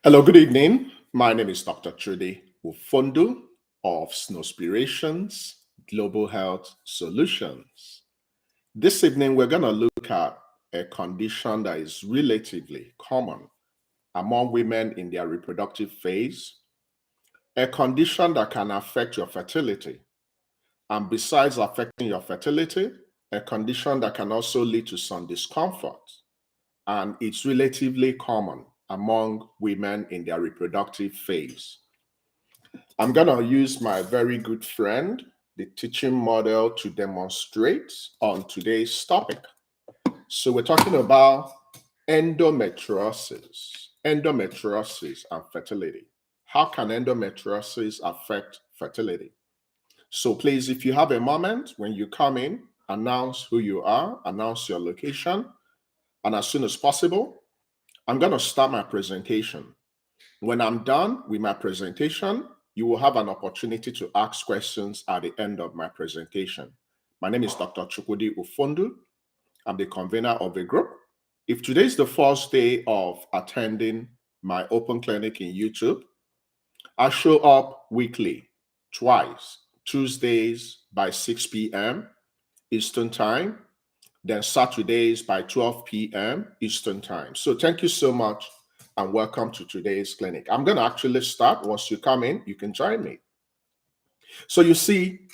Hello, good evening. My name is Dr. Chudi Ufondu of Snowspirations Global Health Solutions. This evening, we're going to look at a condition that is relatively common among women in their reproductive phase, a condition that can affect your fertility. And besides affecting your fertility, a condition that can also lead to some discomfort. And it's relatively common among women in their reproductive phase. I'm going to use my very good friend, the teaching model, to demonstrate on today's topic. So we're talking about endometriosis and fertility. How can endometriosis affect fertility? So please, if you have a moment, when you come in, announce who you are, announce your location, and as soon as possible, I'm going to start my presentation. When I'm done with my presentation, you will have an opportunity to ask questions at the end of my presentation. My name is Dr. Chudi Ufondu. I'm the convener of the group. If today is the first day of attending my open clinic in YouTube, I show up weekly, twice, Tuesdays by 6 p.m. Eastern Time, then Saturdays by 12 p.m. Eastern Time. So thank you so much and welcome to today's clinic. I'm going to actually start. Once you come in, you can join me. So you see,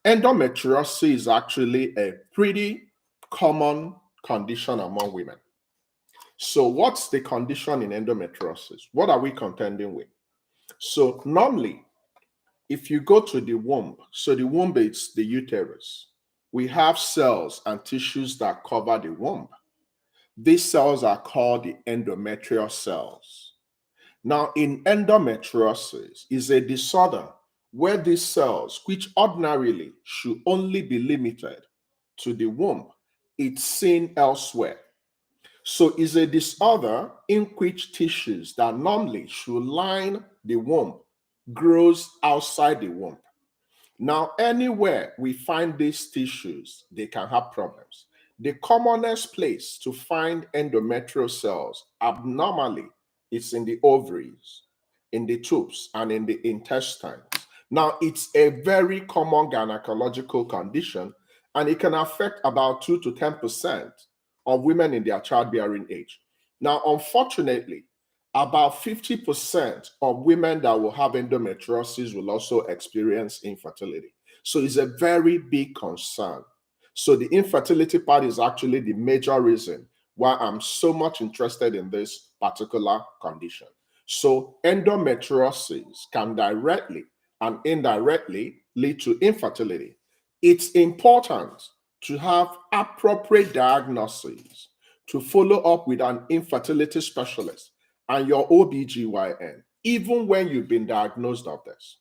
endometriosis is actually a pretty common condition among women. So what's the condition in endometriosis? What are we contending with? So normally, if you go to the womb, so the womb is the uterus, we have cells and tissues that cover the womb. These cells are called the endometrial cells. Now, in endometriosis is a disorder where these cells, which ordinarily should only be limited to the womb, it's seen elsewhere. So it's a disorder in which tissues that normally should line the womb grows outside the womb. Now, anywhere we find these tissues, they can have problems. The commonest place to find endometrial cells abnormally is in the ovaries, in the tubes, and in the intestines. Now, it's a very common gynecological condition, and it can affect about 2 to 10% of women in their childbearing age. Now, unfortunately, about 50% of women that will have endometriosis will also experience infertility. So it's a very big concern. So the infertility part is actually the major reason why I'm so much interested in this particular condition. So endometriosis can directly and indirectly lead to infertility. It's important to have appropriate diagnosis, to follow up with an infertility specialist and your OBGYN, even when you've been diagnosed of this.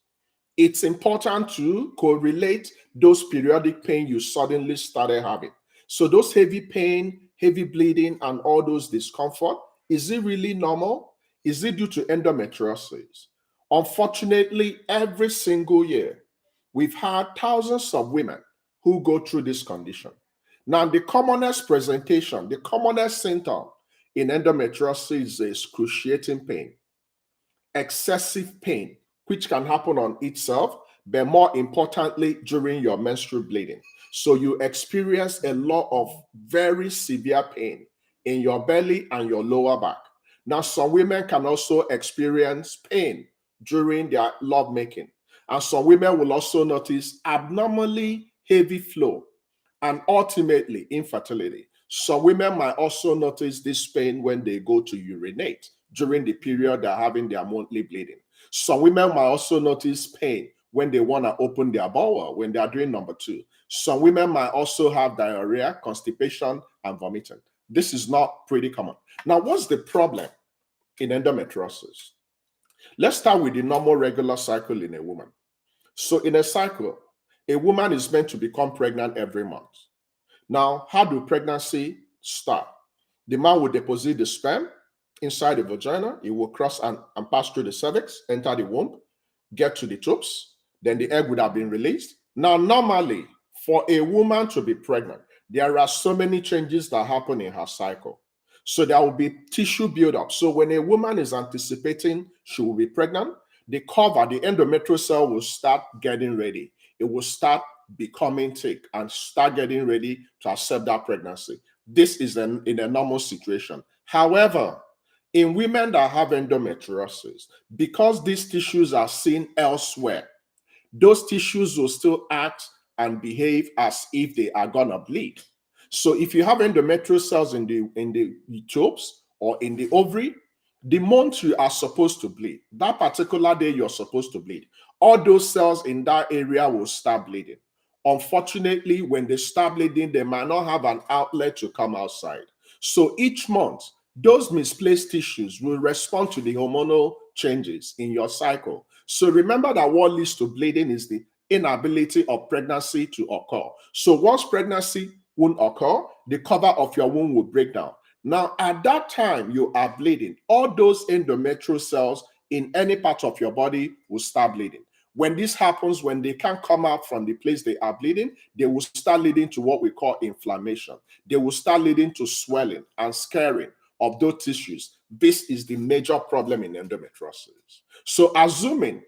It's important to correlate those periodic pain you suddenly started having. So those heavy pain, heavy bleeding, and all those discomfort, is it really normal? Is it due to endometriosis? Unfortunately, every single year, we've had thousands of women who go through this condition. Now, the commonest presentation, the commonest symptom in endometriosis is excruciating pain, excessive pain, which can happen on itself, but more importantly, during your menstrual bleeding. So you experience a lot of very severe pain in your belly and your lower back. Now, some women can also experience pain during their lovemaking. And some women will also notice abnormally heavy flow and ultimately infertility. Some women might also notice this pain when they go to urinate during the period they're having their monthly bleeding. Some women might also notice pain when they want to open their bowel, when they are doing number 2. Some women might also have diarrhea, constipation, and vomiting. This is not pretty common. Now, what's the problem in endometriosis? Let's start with the normal regular cycle in a woman. So in a cycle, a woman is meant to become pregnant every month. Now, how do pregnancy start? The man will deposit the sperm inside the vagina. It will cross and pass through the cervix, enter the womb, get to the tubes. Then the egg would have been released. Now, normally, for a woman to be pregnant, there are so many changes that happen in her cycle. So there will be tissue buildup. So when a woman is anticipating she will be pregnant, the cover, the endometrial cell will start getting ready. It will start becoming thick and start getting ready to accept that pregnancy. This is in a normal situation. However, in women that have endometriosis, because these tissues are seen elsewhere, those tissues will still act and behave as if they are gonna bleed. So if you have endometrial cells in the tubes or in the ovary, the month you are supposed to bleed, that particular day you're supposed to bleed, all those cells in that area will start bleeding. Unfortunately, when they start bleeding, they might not have an outlet to come outside. So each month, those misplaced tissues will respond to the hormonal changes in your cycle. So remember that what leads to bleeding is the inability of pregnancy to occur. So once pregnancy won't occur, the cover of your womb will break down. Now, at that time you are bleeding, all those endometrial cells in any part of your body will start bleeding. When this happens, when they can't come out from the place they are bleeding, they will start leading to what we call inflammation. They will start leading to swelling and scarring of those tissues. This is the major problem in endometriosis. So assuming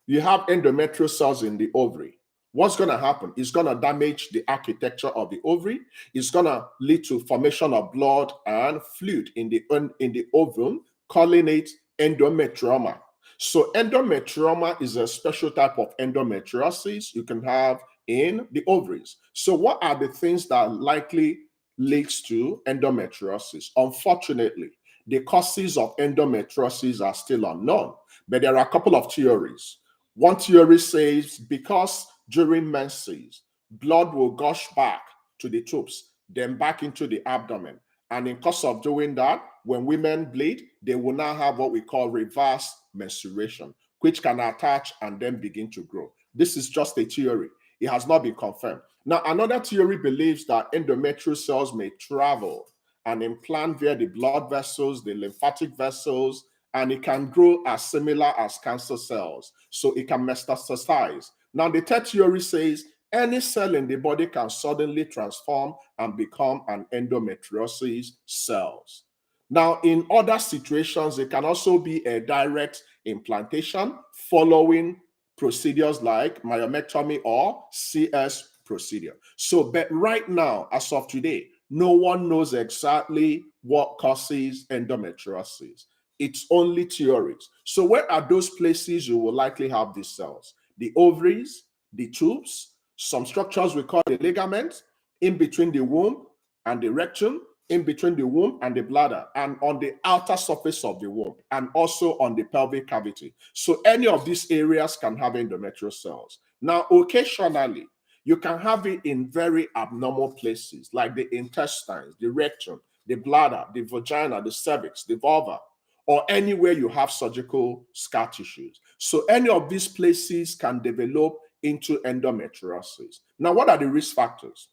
you have endometrial cells in the ovary, what's going to happen? It's going to damage the architecture of the ovary. It's going to lead to formation of blood and fluid in the ovum, calling it endometrioma. So endometrioma is a special type of endometriosis you can have in the ovaries. So what are the things that likely leads to endometriosis? Unfortunately, the causes of endometriosis are still unknown, but there are a couple of theories. One theory says because during menses, blood will gush back to the tubes, then back into the abdomen. And in course of doing that, when women bleed, they will now have what we call reverse menstruation, which can attach and then begin to grow. This is just a theory. It has not been confirmed. Now, another theory believes that endometrial cells may travel and implant via the blood vessels, the lymphatic vessels, and it can grow as similar as cancer cells. So it can metastasize. Now, the third theory says any cell in the body can suddenly transform and become an endometriosis cells. Now, in other situations, it can also be a direct implantation following procedures like myomectomy or CS procedure. So, but right now, as of today, no one knows exactly what causes endometriosis. It's only theories. So where are those places you will likely have these cells? The ovaries, the tubes, some structures we call the ligaments, in between the womb and the rectum, in between the womb and the bladder, and on the outer surface of the womb, and also on the pelvic cavity. So any of these areas can have endometrial cells. Now, occasionally, you can have it in very abnormal places like the intestines, the rectum, the bladder, the vagina, the cervix, the vulva, or anywhere you have surgical scar tissues. So any of these places can develop into endometriosis. Now, what are the risk factors?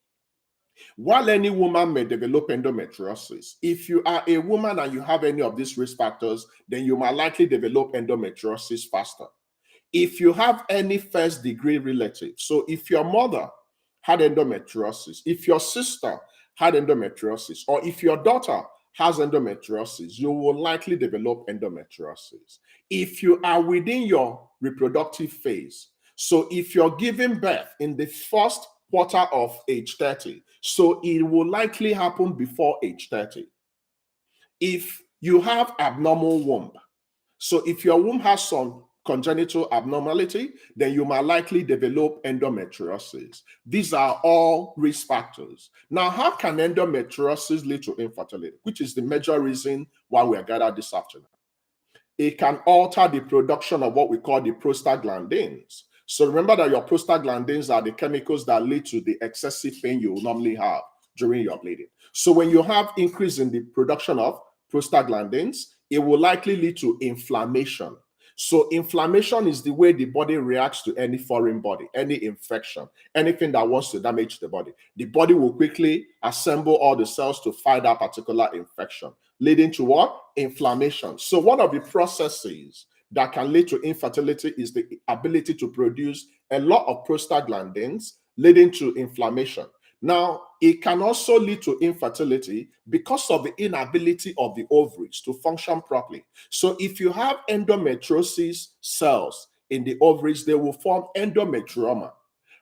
While any woman may develop endometriosis, if you are a woman and you have any of these risk factors, then you might likely develop endometriosis faster. If you have any first degree relative, so if your mother had endometriosis, if your sister had endometriosis, or if your daughter has endometriosis, you will likely develop endometriosis. If you are within your reproductive phase, so if you're giving birth in the first quarter of age 30, so it will likely happen before age 30. If you have abnormal womb, so if your womb has some congenital abnormality, then you might likely develop endometriosis. These are all risk factors. Now, how can endometriosis lead to infertility, which is the major reason why we are gathered this afternoon? It can alter the production of what we call the prostaglandins. So remember that your prostaglandins are the chemicals that lead to the excessive pain you will normally have during your bleeding. So when you have increase in the production of prostaglandins, it will likely lead to inflammation. So inflammation is the way the body reacts to any foreign body, any infection, anything that wants to damage the body. The body will quickly assemble all the cells to fight that particular infection, leading to what? Inflammation. So one of the processes that can lead to infertility is the ability to produce a lot of prostaglandins, leading to inflammation. Now, it can also lead to infertility because of the inability of the ovaries to function properly. So if you have endometriosis cells in the ovaries, they will form endometrioma,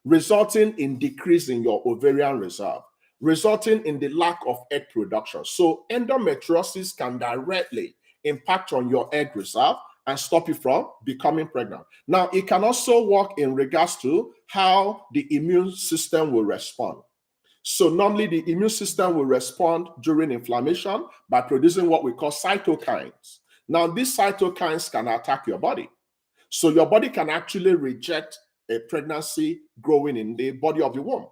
resulting in decrease in your ovarian reserve, resulting in the lack of egg production. So endometriosis can directly impact on your egg reserve and stop you from becoming pregnant. Now, it can also work in regards to how the immune system will respond. So normally the immune system will respond during inflammation by producing what we call cytokines. Now, these cytokines can attack your body. So your body can actually reject a pregnancy growing in the body of the womb.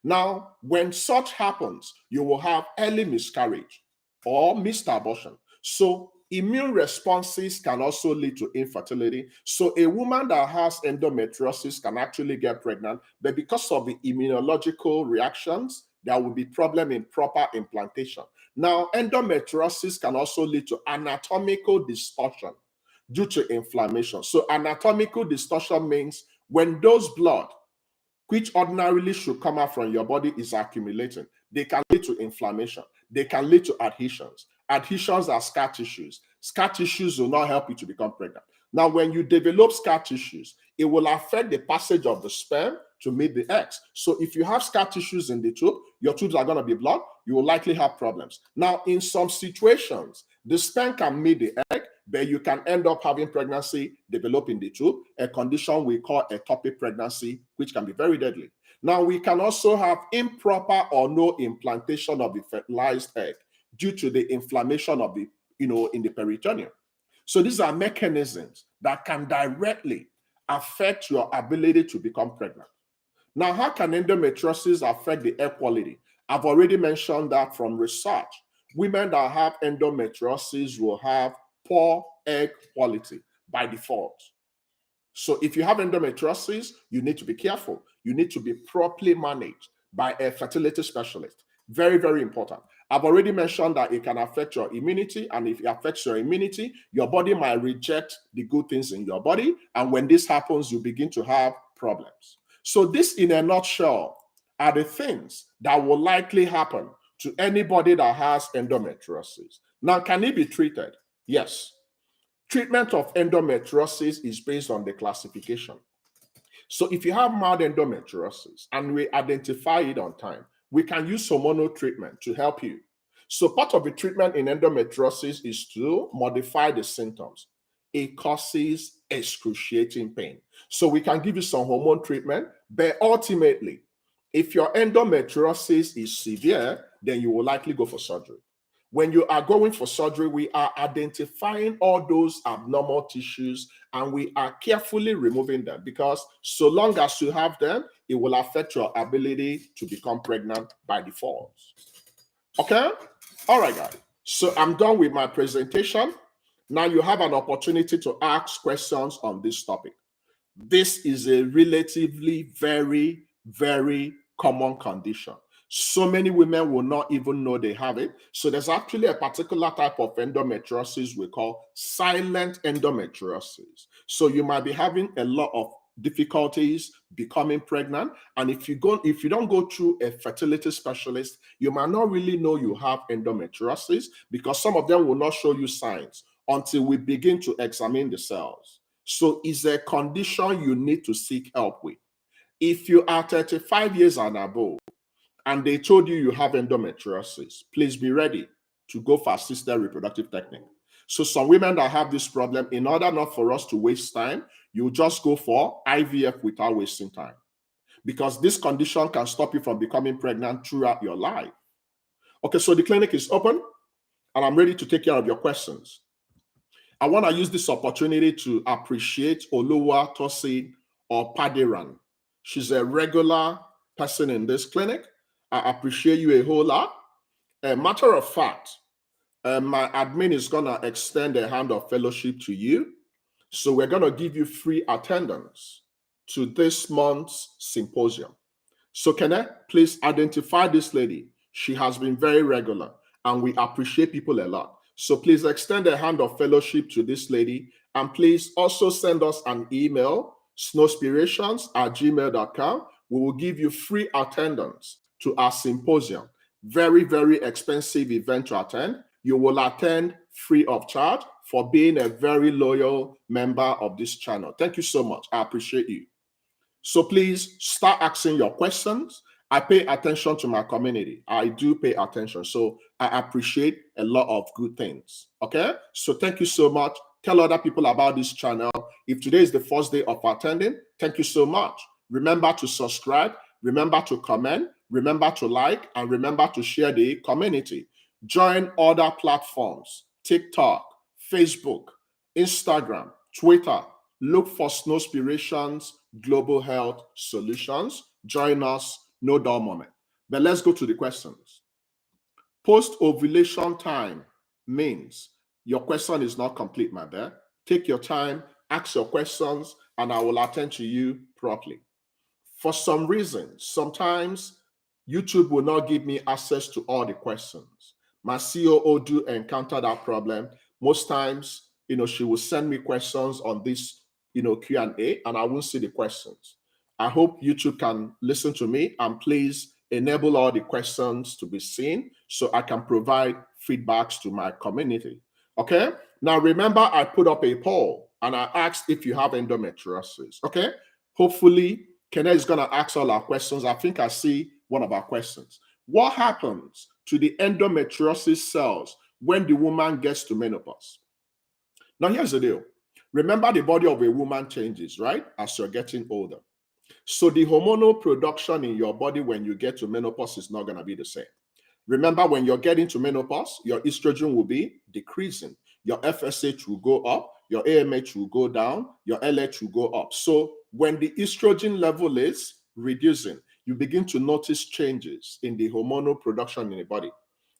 Now, when such happens, you will have early miscarriage or missed abortion. So immune responses can also lead to infertility. So a woman that has endometriosis can actually get pregnant, but because of the immunological reactions, there will be problem in proper implantation. Now, endometriosis can also lead to anatomical distortion due to inflammation. So anatomical distortion means when those blood, which ordinarily should come out from your body, is accumulating, they can lead to inflammation. They can lead to adhesions. Adhesions are scar tissues. Scar tissues will not help you to become pregnant. Now, when you develop scar tissues, it will affect the passage of the sperm to meet the eggs. So if you have scar tissues in the tube, your tubes are going to be blocked, you will likely have problems. Now, in some situations, the sperm can meet the egg, but you can end up having pregnancy develop in the tube, a condition we call ectopic pregnancy, which can be very deadly. Now, we can also have improper or no implantation of the fertilized egg due to the inflammation of the, in the peritoneum. So these are mechanisms that can directly affect your ability to become pregnant. Now, how can endometriosis affect the egg quality? I've already mentioned that from research. Women that have endometriosis will have poor egg quality by default. So if you have endometriosis, you need to be careful. You need to be properly managed by a fertility specialist. Very, very important. I've already mentioned that it can affect your immunity, and if it affects your immunity, your body might reject the good things in your body, and when this happens, you begin to have problems. So this, in a nutshell, are the things that will likely happen to anybody that has endometriosis. Now, can it be treated? Yes. Treatment of endometriosis is based on the classification. So if you have mild endometriosis and we identify it on time, we can use hormonal treatment to help you. So part of the treatment in endometriosis is to modify the symptoms. It causes excruciating pain. So we can give you some hormone treatment, but ultimately, if your endometriosis is severe, then you will likely go for surgery. When you are going for surgery, we are identifying all those abnormal tissues and we are carefully removing them, because so long as you have them, it will affect your ability to become pregnant by default. Okay? All right, guys. So I'm done with my presentation. Now you have an opportunity to ask questions on this topic. This is a relatively very, very common condition. So many women will not even know they have it. So there's actually a particular type of endometriosis we call silent endometriosis. So you might be having a lot of difficulties becoming pregnant, and if you don't go through a fertility specialist, you might not really know you have endometriosis, because some of them will not show you signs until we begin to examine the cells. So it's a condition you need to seek help with. If you are 35 years and above and they told you you have endometriosis, please be ready to go for assisted reproductive technique. So some women that have this problem, in order not for us to waste time, you just go for IVF without wasting time, because this condition can stop you from becoming pregnant throughout your life. Okay, so the clinic is open and I'm ready to take care of your questions. I want to use this opportunity to appreciate Oluwa Tosin or Padiran. She's a regular person in this clinic. I appreciate you a whole lot. A matter of fact, my admin is going to extend a hand of fellowship to you. So we're going to give you free attendance to this month's symposium. So can I please identify this lady? She has been very regular and we appreciate people a lot. So please extend a hand of fellowship to this lady, and please also send us an email, snowspirations@gmail.com. We will give you free attendance to our symposium. Very, very expensive event to attend. You will attend free of charge for being a very loyal member of this channel. Thank you so much. I appreciate you. So please start asking your questions. I pay attention to my community. I do pay attention. So I appreciate a lot of good things. Okay? So thank you so much. Tell other people about this channel. If today is the first day of attending, thank you so much. Remember to subscribe. Remember to comment. Remember to like. And remember to share the community. Join other platforms. TikTok, Facebook, Instagram, Twitter. Look for Snowspirations Global Health Solutions. Join us. No dull moment. But let's go to the questions. Post-ovulation time means your question is not complete, my dear. Take your time, ask your questions, and I will attend to you properly. For some reason, sometimes YouTube will not give me access to all the questions. My COO do encounter that problem. Most times, she will send me questions on this, Q&A, and I won't see the questions. I hope YouTube can listen to me and please enable all the questions to be seen so I can provide feedbacks to my community. Okay? Now, remember, I put up a poll and I asked if you have endometriosis. Okay? Hopefully, Kenneth is going to ask all our questions. I think I see one of our questions. What happens to the endometriosis cells when the woman gets to menopause? Now, here's the deal. Remember, the body of a woman changes, right? As you're getting older. So the hormonal production in your body when you get to menopause is not going to be the same. Remember, when you're getting to menopause, your estrogen will be decreasing. Your FSH will go up, your AMH will go down, your LH will go up. So when the estrogen level is reducing, you begin to notice changes in the hormonal production in the body.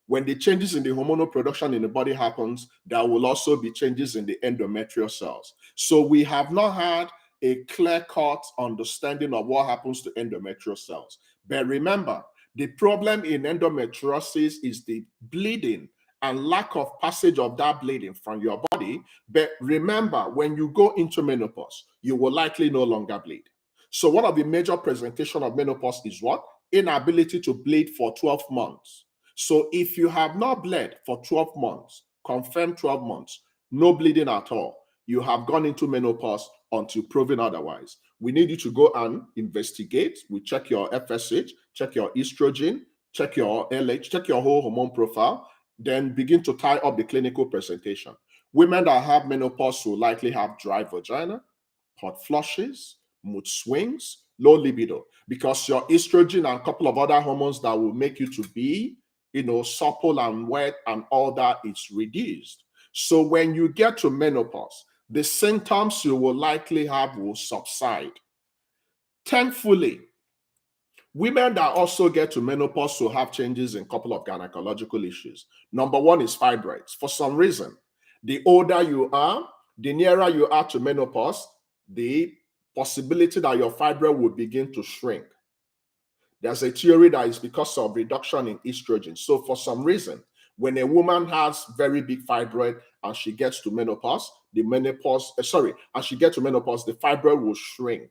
When the changes in the hormonal production in the body happens, there will also be changes in the endometrial cells. So we have not had a clear-cut understanding of what happens to endometrial cells. But remember, the problem in endometriosis is the bleeding and lack of passage of that bleeding from your body. But remember, when you go into menopause, you will likely no longer bleed. So one of the major presentations of menopause is what? Inability to bleed for 12 months. So if you have not bled for 12 months, confirmed 12 months, no bleeding at all, you have gone into menopause until proven otherwise. We need you to go and investigate. We check your FSH, check your estrogen, check your LH, check your whole hormone profile, then begin to tie up the clinical presentation. Women that have menopause will likely have dry vagina, hot flushes, mood swings, low libido, because your estrogen and a couple of other hormones that will make you to be, supple and wet and all that is reduced. So when you get to menopause, the symptoms you will likely have will subside. Thankfully, women that also get to menopause will have changes in a couple of gynecological issues. Number one is fibroids. For some reason, the older you are, the nearer you are to menopause, the possibility that your fibroid will begin to shrink. There's a theory that is because of reduction in estrogen. So for some reason, when a woman has very big fibroid and she gets to menopause, the fibroid will shrink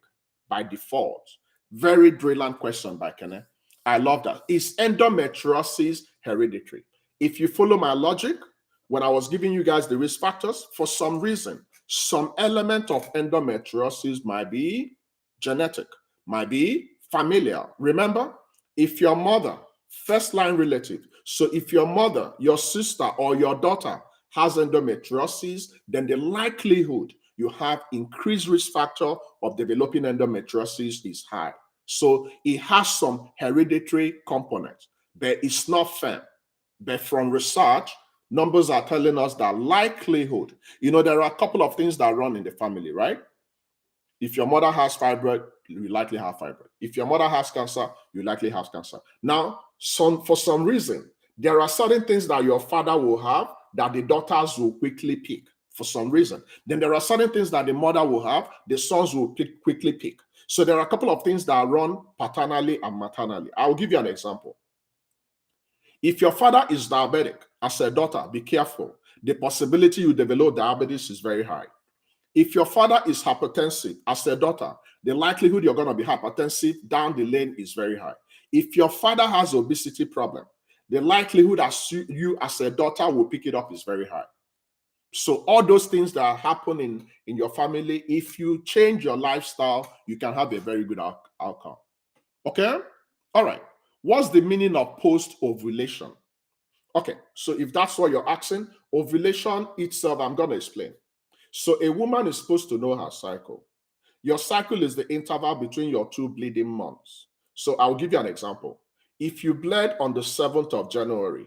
by default. Very brilliant question by Kenneth. I love that. Is endometriosis hereditary? If you follow my logic, when I was giving you guys the risk factors, for some reason, some element of endometriosis might be genetic, might be familial. Remember, if your mother, first line relative, so if your mother, your sister, or your daughter has endometriosis, then the likelihood you have increased risk factor of developing endometriosis is high. So it has some hereditary component, but it's not firm. But from research, numbers are telling us that likelihood, there are a couple of things that run in the family, right? If your mother has fibroid, you likely have fibroid. If your mother has cancer, you likely have cancer. Now, for some reason, there are certain things that your father will have that the daughters will quickly pick for some reason. Then there are certain things that the mother will have, the sons will quickly pick. So there are a couple of things that run paternally and maternally. I'll give you an example. If your father is diabetic, as a daughter, be careful. The possibility you develop diabetes is very high. If your father is hypertensive, as a daughter, the likelihood you're going to be hypertensive down the lane is very high. If your father has obesity problem, the likelihood that you as a daughter will pick it up is very high. So all those things that happen in your family, if you change your lifestyle, you can have a very good outcome. Okay? All right. What's the meaning of post-ovulation? Okay, so if that's what you're asking, ovulation itself, I'm going to explain. So a woman is supposed to know her cycle. Your cycle is the interval between your two bleeding months. So I'll give you an example. If you bled on the 7th of January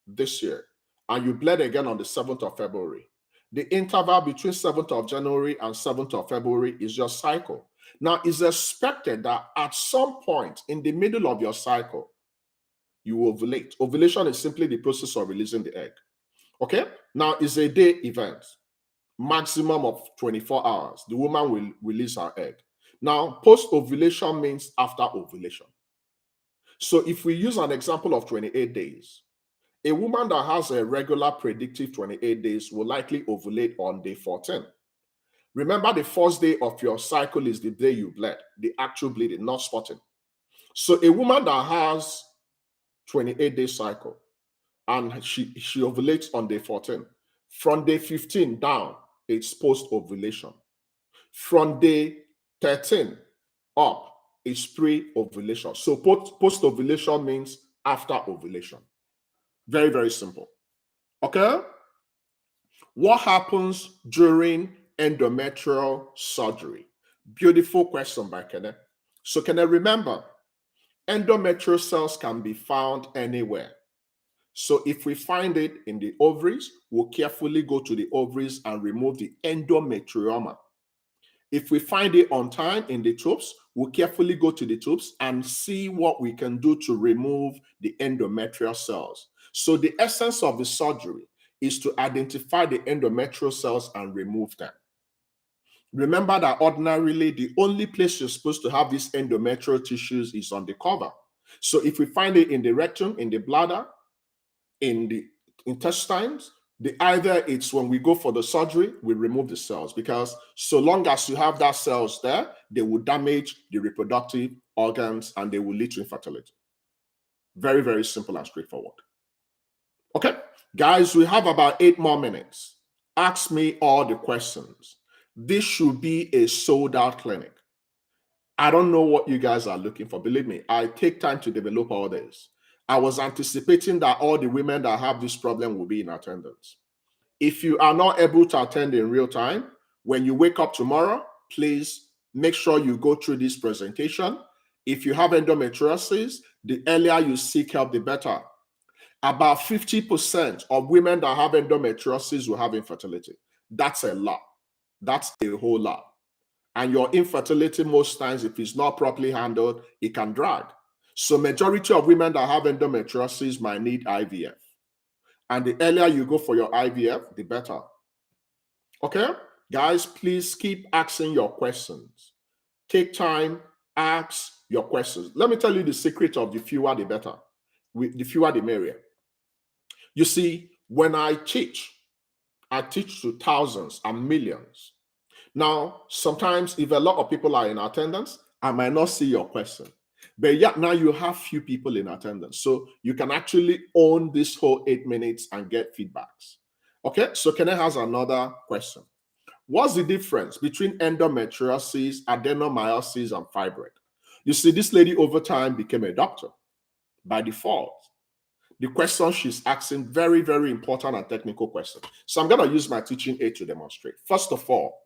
this year, and you bled again on the 7th of February, the interval between 7th of January and 7th of February is your cycle. Now, it's expected that at some point in the middle of your cycle, you ovulate. Ovulation is simply the process of releasing the egg. Okay? Now, it's a day event, maximum of 24 hours. The woman will release her egg. Now, post-ovulation means after ovulation. So if we use an example of 28 days, a woman that has a regular predictive 28 days will likely ovulate on day 14. Remember, the first day of your cycle is the day you bled, the actual bleeding, not spotting. So a woman that has 28-day cycle and she ovulates on day 14, from day 15 down, it's post-ovulation. From day 13 up, it's pre-ovulation. So post-ovulation means after ovulation. Very, very simple. Okay? What happens during endometrial surgery? Beautiful question by Kenneth. So can I remember, endometrial cells can be found anywhere. So if we find it in the ovaries, we'll carefully go to the ovaries and remove the endometrioma. If we find it on time in the tubes, we'll carefully go to the tubes and see what we can do to remove the endometrial cells. So the essence of the surgery is to identify the endometrial cells and remove them. Remember that ordinarily, the only place you're supposed to have these endometrial tissues is on the cover. So if we find it in the rectum, in the bladder, in the intestines, either it's when we go for the surgery, we remove the cells, because so long as you have that cells there, they will damage the reproductive organs and they will lead to infertility. Very, very simple and straightforward. Okay, guys, we have about 8 more minutes. Ask me all the questions. This should be a sold out clinic. I don't know what you guys are looking for. Believe me, I take time to develop all this. I was anticipating that all the women that have this problem will be in attendance. If you are not able to attend in real time, when you wake up tomorrow, please make sure you go through this presentation. If you have endometriosis, the earlier you seek help, the better. About 50% of women that have endometriosis will have infertility. That's a lot. That's a whole lot. And your infertility, most times, if it's not properly handled, it can drag. So majority of women that have endometriosis might need IVF. And the earlier you go for your IVF, the better. Okay? Guys, please keep asking your questions. Take time, ask your questions. Let me tell you the secret of the fewer, the better. The fewer, the merrier. You see, when I teach to thousands and millions. Now, sometimes if a lot of people are in attendance, I might not see your question. But yeah, now you have few people in attendance. So you can actually own this whole 8 minutes and get feedbacks. Okay, so Kenneth has another question. What's the difference between endometriosis, adenomyosis, and fibroid? You see, this lady over time became a doctor by default. The question she's asking, very, very important and technical question. So I'm going to use my teaching aid to demonstrate. First of all,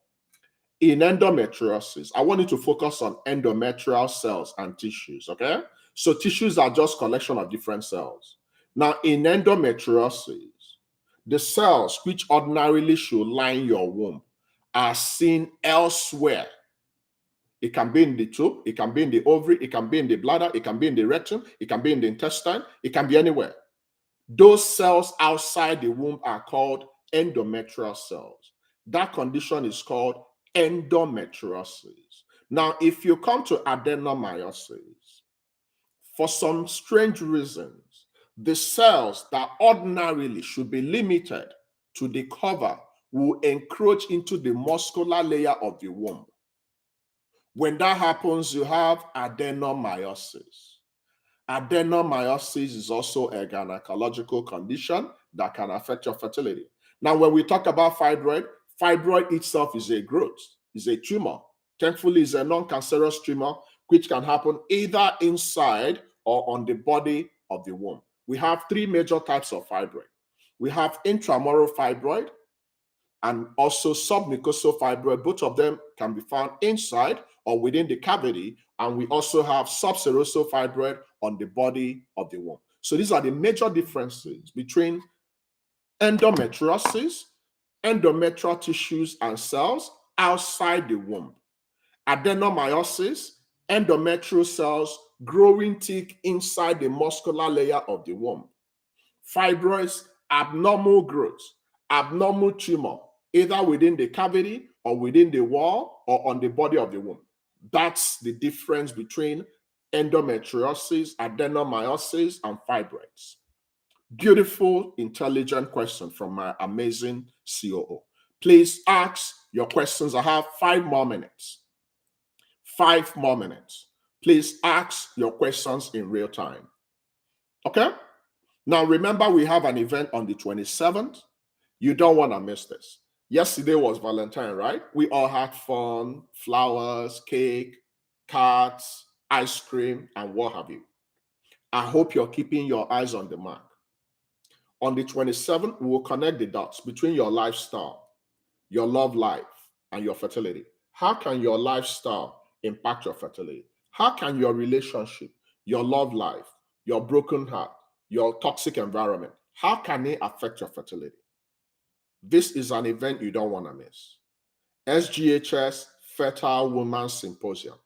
in endometriosis, I want you to focus on endometrial cells and tissues, okay? So tissues are just collection of different cells. Now, in endometriosis, the cells which ordinarily should line your womb are seen elsewhere. It can be in the tube, it can be in the ovary, it can be in the bladder, it can be in the rectum, it can be in the intestine, it can be anywhere. Those cells outside the womb are called endometrial cells. That condition is called endometriosis. Now, if you come to adenomyosis, for some strange reasons, the cells that ordinarily should be limited to the cover will encroach into the muscular layer of the womb. When that happens, you have adenomyosis. Adenomyosis is also a gynecological condition that can affect your fertility. Now, when we talk about fibroid itself is a growth, is a tumor. Thankfully, it's a non-cancerous tumor which can happen either inside or on the body of the womb. We have three major types of fibroid. We have intramural fibroid and also submucosal fibroid. Both of them can be found inside or within the cavity. And we also have subserosal fibroid on the body of the womb. So these are the major differences between endometriosis, endometrial tissues and cells outside the womb. Adenomyosis, endometrial cells growing thick inside the muscular layer of the womb. Fibroids, abnormal growth, abnormal tumor, either within the cavity or within the wall or on the body of the womb. That's the difference between endometriosis, adenomyosis, and fibroids. Beautiful, intelligent question from my amazing COO. Please ask your questions. I have 5 more minutes. 5 more minutes. Please ask your questions in real time. Okay? Now, remember, we have an event on the 27th. You don't want to miss this. Yesterday was Valentine, right? We all had fun, flowers, cake, cards, ice cream, and what have you. I hope you're keeping your eyes on the mark. On the 27th, we will connect the dots between your lifestyle, your love life, and your fertility. How can your lifestyle impact your fertility? How can your relationship, your love life, your broken heart, your toxic environment, how can it affect your fertility? This is an event you don't want to miss. SGHS Fertile Woman Symposium.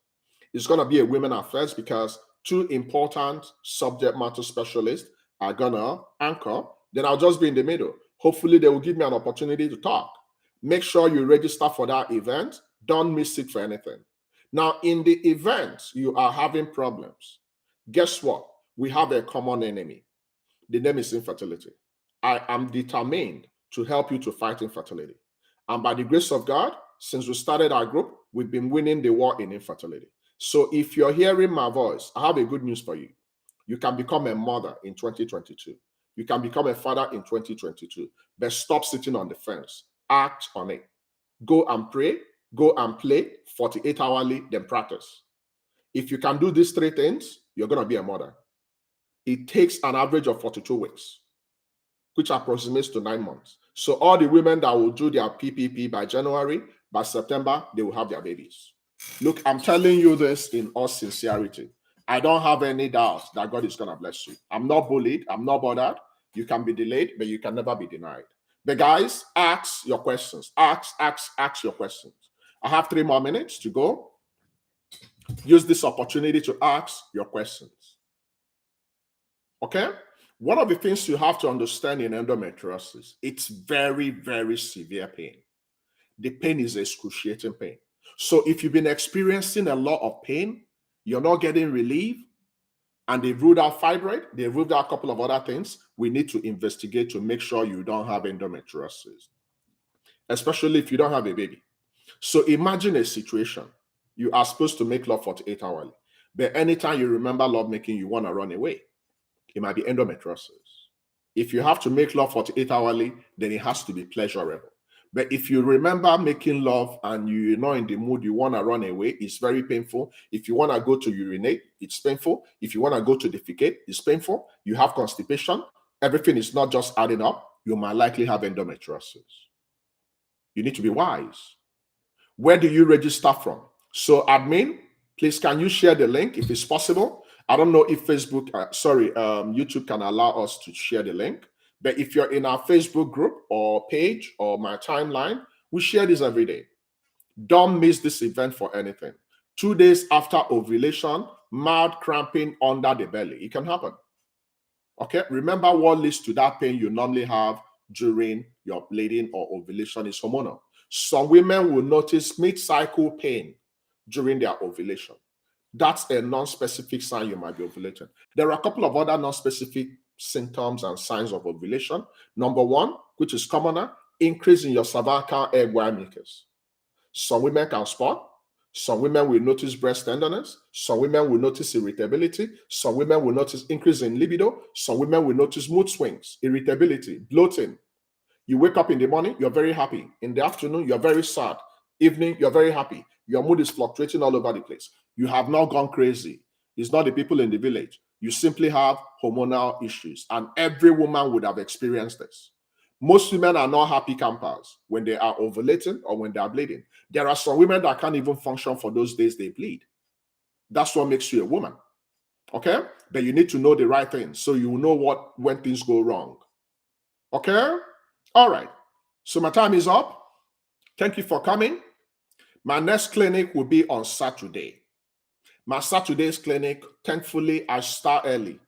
It's going to be a women affairs because 2 important subject matter specialists are going to anchor. Then I'll just be in the middle. Hopefully, they will give me an opportunity to talk. Make sure you register for that event. Don't miss it for anything. Now, in the event you are having problems, guess what? We have a common enemy. The name is infertility. I am determined to help you to fight infertility. And by the grace of God, since we started our group, we've been winning the war in infertility. So if you're hearing my voice, I have a good news for you. You can become a mother in 2022. You can become a father in 2022. But stop sitting on the fence. Act on it. Go and pray. Go and play 48 hourly, then practice. If you can do these 3 things, you're going to be a mother. It takes an average of 42 weeks, which approximates to 9 months. So all the women that will do their PPP by January, by September, they will have their babies. Look, I'm telling you this in all sincerity. I don't have any doubt that God is going to bless you. I'm not bullied. I'm not bothered. You can be delayed, but you can never be denied. But guys, ask your questions. Ask your questions. I have 3 more minutes to go. Use this opportunity to ask your questions. Okay? One of the things you have to understand in endometriosis, it's very, very severe pain. The pain is excruciating pain. So if you've been experiencing a lot of pain, you're not getting relief, and they've ruled out fibroid, they've ruled out a couple of other things, we need to investigate to make sure you don't have endometriosis, especially if you don't have a baby. So imagine a situation. You are supposed to make love 48 hourly, but anytime you remember love making, you want to run away. It might be endometriosis. If you have to make love 48 hourly, then it has to be pleasurable. But if you remember making love and you're not in the mood, you want to run away, it's very painful. If you want to go to urinate, it's painful. If you want to go to defecate, it's painful. You have constipation. Everything is not just adding up. You might likely have endometriosis. You need to be wise. Where do you register from? So admin, please, can you share the link if it's possible? I don't know if YouTube can allow us to share the link. But if you're in our Facebook group or page or my timeline, we share this every day. Don't miss this event for anything. 2 days after ovulation, mild cramping under the belly. It can happen. Okay? Remember what leads to that pain you normally have during your bleeding or ovulation is hormonal. Some women will notice mid-cycle pain during their ovulation. That's a non-specific sign you might be ovulating. There are a couple of other non-specific symptoms and signs of ovulation. Number 1, which is commoner, increase in your cervical egg white mucus. Some women can spot, Some women will notice breast tenderness. Some women will notice irritability. Some women will notice increase in libido. Some women will notice mood swings, irritability, bloating. You wake up in the morning, you're very happy. In the afternoon, you're very sad. Evening, you're very happy. Your mood is fluctuating all over the place. You have not gone crazy. It's not the people in the village. You simply have hormonal issues. And every woman would have experienced this. Most women are not happy campers when they are ovulating or when they are bleeding. There are some women that can't even function for those days they bleed. That's what makes you a woman. Okay? But you need to know the right things so you know when things go wrong. Okay? All right. So my time is up. Thank you for coming. My next clinic will be on Saturday. My Saturday's clinic, thankfully, I start early.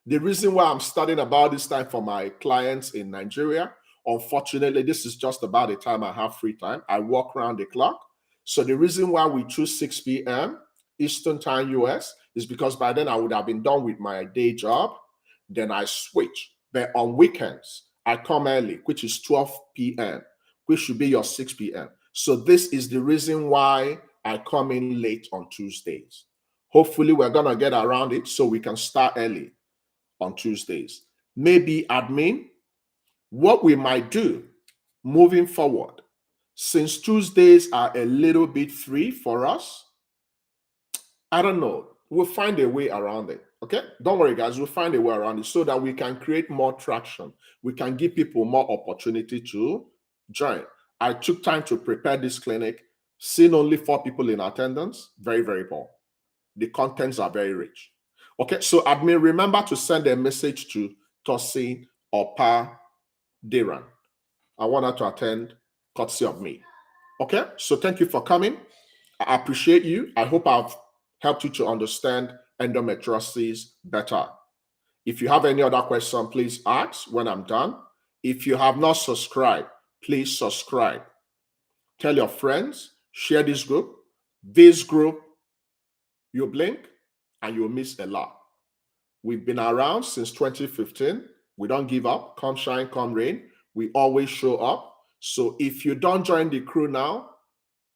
The reason why I'm starting about this time for my clients in Nigeria, unfortunately, this is just about the time I have free time. I work around the clock. So the reason why we choose 6 p.m. Eastern Time US is because by then I would have been done with my day job. Then I switch. But on weekends, I come early, which is 12 p.m., which should be your 6 p.m. So this is the reason why I come in late on Tuesdays. Hopefully, we're going to get around it so we can start early on Tuesdays. Maybe admin, what we might do moving forward, since Tuesdays are a little bit free for us, I don't know, we'll find a way around it. Okay, don't worry, guys, we'll find a way around it so that we can create more traction. We can give people more opportunity to join. I took time to prepare this clinic, seeing only 4 people in attendance, very, very poor. The contents are very rich. Okay, so admin, remember to send a message to Tosin Opa Deran. I want her to attend courtesy of me. Okay, so thank you for coming. I appreciate you. I hope I've helped you to understand endometriosis better. If you have any other question, please ask when I'm done. If you have not subscribed, please subscribe. Tell your friends, share this group. This group, you blink and you'll miss a lot. We've been around since 2015. We don't give up. Come shine, come rain. We always show up. So if you don't join the crew now,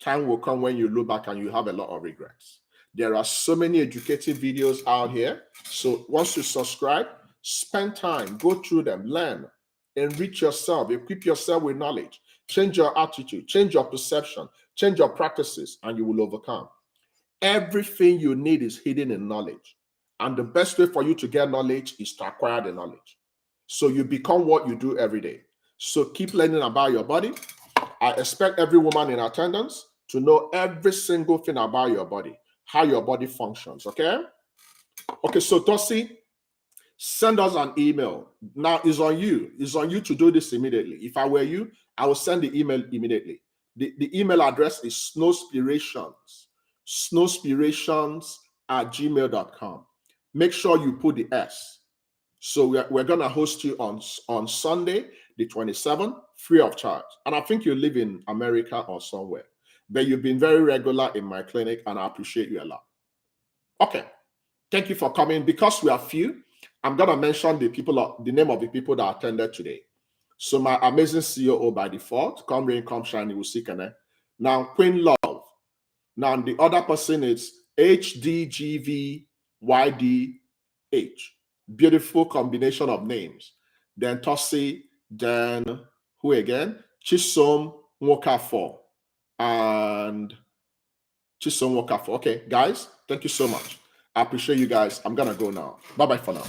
time will come when you look back and you have a lot of regrets. There are so many educative videos out here. So once you subscribe, spend time, go through them, learn, enrich yourself, equip yourself with knowledge, change your attitude, change your perception, change your practices, and you will overcome. Everything you need is hidden in knowledge. And the best way for you to get knowledge is to acquire the knowledge. So you become what you do every day. So keep learning about your body. I expect every woman in attendance to know every single thing about your body, how your body functions, okay? Okay, so Tosi, send us an email. Now it's on you. It's on you to do this immediately. If I were you, I will send the email immediately. The email address is snowspirations@gmail.com. Make sure you put the S. So we're going to host you on Sunday, the 27th, free of charge. And I think you live in America or somewhere. But you've been very regular in my clinic, and I appreciate you a lot. Okay. Thank you for coming. Because we are few, I'm going to mention the name of the people that attended today. So my amazing COO by default, come rain, come shine, you will see Kene. Now, Queen Love. Now, the other person is HDGVYDH. Beautiful combination of names. Then Tosi, then who again? Chisom Nwokafo and Chisom Nwokafo. Okay, guys, thank you so much. I appreciate you guys. I'm going to go now. Bye-bye for now.